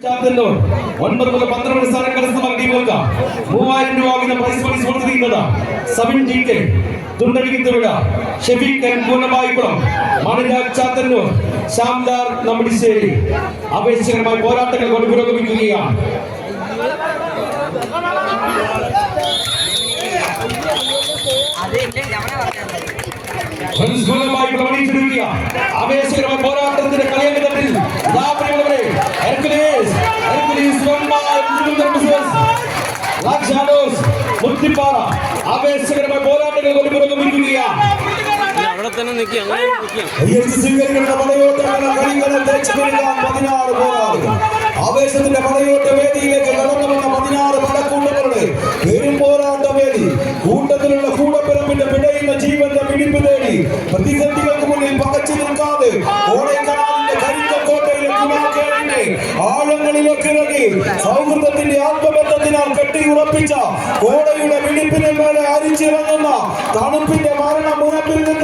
9 മുതൽ 12 സ്ഥാനം കരസ്ഥമാക്കിയ ടീമുകൾക്ക് 3000 രൂപ വീതം പ്രൈസ് മണി സ്പോൺസർ ചെയ്യുന്നത് സബിൻ ടി.കെ. തുണ്ടടിക്കുത്തുക, ഷെഫീഖ് എൻ പൂർണ്ണമായിക്കുളം, മണിരാജ് ചാത്തന്നൂർ, ശ്യാംദാർ നമ്മടിശ്ശേരി. ആവേശകരമായ പോരാട്ടങ്ങൾ കൊണ്ട് പുരോഗമിക്കുകയാണ്. ആവേശകരമായ പോരാട്ടത്തിന്റെ കളിയങ്കത്തിൽ മുത്തിപ്പാറ ആവേശകരമായ പോരാട്ടങ്ങൾ കൊണ്ട് പുരോഗമിക്കുകയാണ്. അവിടെ തന്നെ നിൽക്കുക, അങ്ങനെ ആവേശത്തിന്റെ പടയോട്ട വേദിയിലേക്ക് കടന്നു വന്ന 16 പടക്കൂട്ടങ്ങളുടെ പെരും പോരാട്ട വേദി. കൂട്ടത്തിലുള്ള കൂടപ്പിറപ്പിന്റെ പിടയുന്ന ജീവന്റെ പിടിപ്പ് തേടി പ്രതിസന്ധികൾക്ക് മുന്നിൽ പകച്ചു നിൽക്കാതെ കോടൈക്കനാലിന്റെ കരിക്കോട്ടയിലെ ഗുണാക്കേടിന്റെ ആഴങ്ങളിലേക്ക് ഇറങ്ങി സൗഹൃദത്തിന്റെ ആത്മബന്ധത്തിനാൽ കെട്ടിയുറപ്പിച്ച കോടയുടെ പിടിപ്പിന് മേലെ അരിച്ചിറങ്ങുന്ന തണുപ്പിന്റെ മരണ മുനപ്പിൽ നിന്ന്